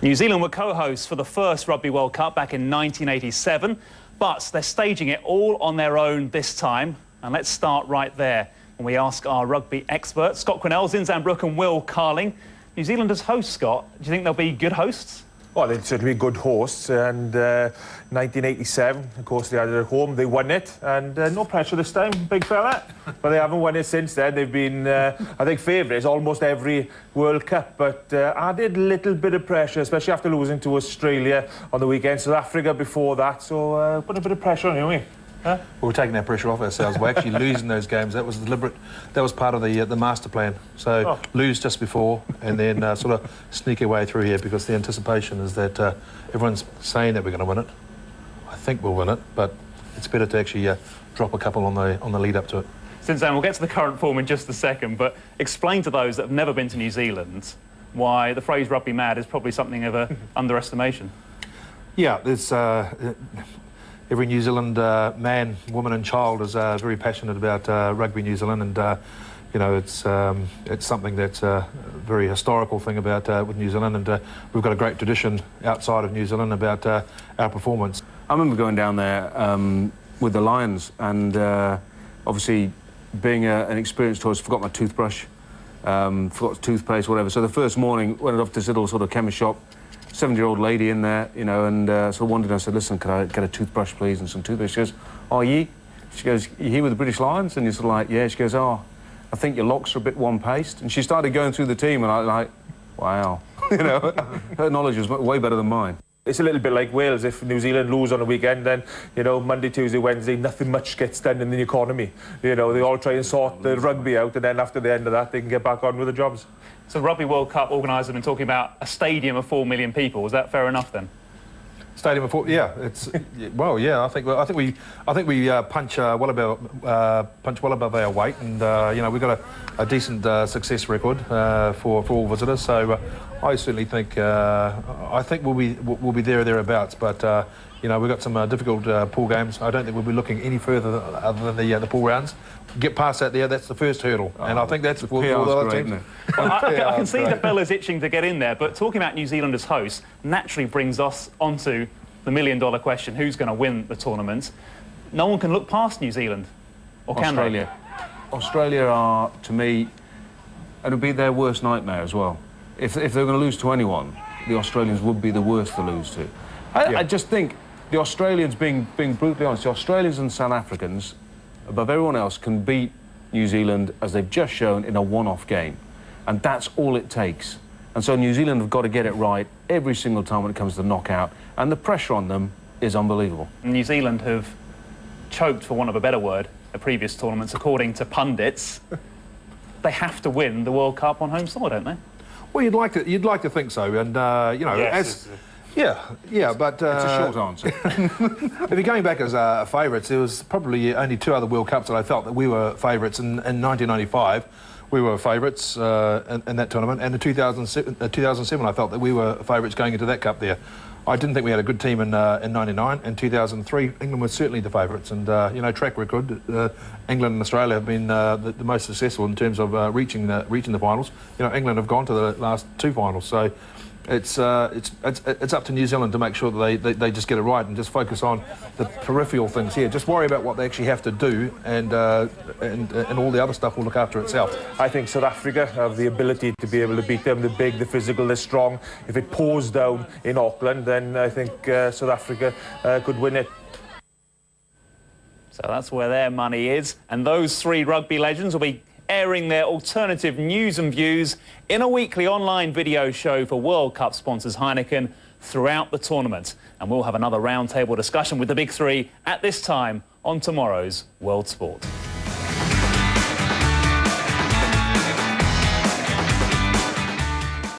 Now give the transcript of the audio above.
New Zealand were co-hosts for the first Rugby World Cup back in 1987, but they're staging it all on their own this time. And let's start right there when we ask our rugby experts, Scott Quinnell, Zinzan Brooke and Will Carling. New Zealand as hosts, Scott, do you think they'll be good hosts? Well, they'd certainly be good hosts, and 1987, of course, they had it at home, they won it, and no pressure this time, big fella. But they haven't won it since then. They've been, I think, favourites almost every World Cup, but added a little bit of pressure, especially after losing to Australia on the weekend, South Africa before that, so put a bit of pressure on you, haven't we? Huh? Well, we're taking that pressure off ourselves. We're actually losing those games. That was deliberate. That was part of the master plan. So lose just before and then sort of sneak our way through here, because the anticipation is that everyone's saying that we're going to win it. I think we'll win it, but it's better to actually drop a couple on the lead up to it. Zinzan, we'll get to the current form in just a second, but explain to those that have never been to New Zealand why the phrase rugby mad is probably something of an underestimation. Yeah, there's... Every New Zealand man, woman and child is very passionate about rugby New Zealand, and you know, it's something that's a very historical thing about with New Zealand, and we've got a great tradition outside of New Zealand about our performance. I remember going down there with the Lions, and obviously being an experienced tourist, forgot my toothbrush, forgot toothpaste, whatever. So the first morning, went off to this little sort of chemist shop, 70-year-old lady in there, you know, and sort of wandered. I said, listen, could I get a toothbrush, please, and some toothpaste? She goes, oh, ye? She goes, you here with the British Lions? And you're sort of like, yeah. She goes, oh, I think your locks are a bit one-paced. And she started going through the team, and I was like, wow. You know, her knowledge was way better than mine. It's a little bit like Wales. If New Zealand lose on a weekend, then, you know, Monday, Tuesday, Wednesday, nothing much gets done in the economy. You know, they all try and sort the rugby out, and then after the end of that, they can get back on with the jobs. So Rugby World Cup organisers have been talking about a stadium of 4 million people. Is that fair enough then? Stadium of 4, yeah. It's well, yeah. I think we punch well above our weight, and you know, we've got a decent success record for all visitors. So I certainly think we'll be there or thereabouts. But you know, we've got some difficult pool games. I don't think we'll be looking any further other than the pool rounds. Get past that there, that's the first hurdle. And I think that's for the other teams. Well, I can see the fellas itching to get in there, but talking about New Zealand as hosts naturally brings us onto the million-dollar question: who's going to win the tournament? No one can look past New Zealand, or can Australia. Australia are, to me, it'll be their worst nightmare as well. If they're going to lose to anyone, the Australians would be the worst to lose to. I just think the Australians, being brutally honest, the Australians and South Africans, above everyone else, can beat New Zealand, as they've just shown, in a one-off game. And that's all it takes. And so New Zealand have got to get it right every single time when it comes to the knockout, and the pressure on them is unbelievable. New Zealand have choked, for want of a better word, at previous tournaments, according to pundits. They have to win the World Cup on home soil, don't they? Well, you'd like to think so, and you know, yes, yeah, but it's a short answer. If you're going back as favourites, there was probably only 2 other World Cups that I felt that we were favourites. In 1995, we were favourites in that tournament, and in 2007, I felt that we were favourites going into that cup there. I didn't think we had a good team in '99. In 2003, England was certainly the favourites, and you know, track record, England and Australia have been the most successful in terms of reaching the finals. You know, England have gone to the last 2 finals, so it's up to New Zealand to make sure that they just get it right and just focus on the peripheral things here. Just worry about what they actually have to do, and all the other stuff will look after itself. I think South Africa have the ability to be able to beat them. They're big, they're physical, they're strong. If it pours down in Auckland, then I think South Africa could win it. So that's where their money is, and those 3 rugby legends will be airing their alternative news and views in a weekly online video show for World Cup sponsors Heineken throughout the tournament. And we'll have another roundtable discussion with the big 3 at this time on tomorrow's World Sport.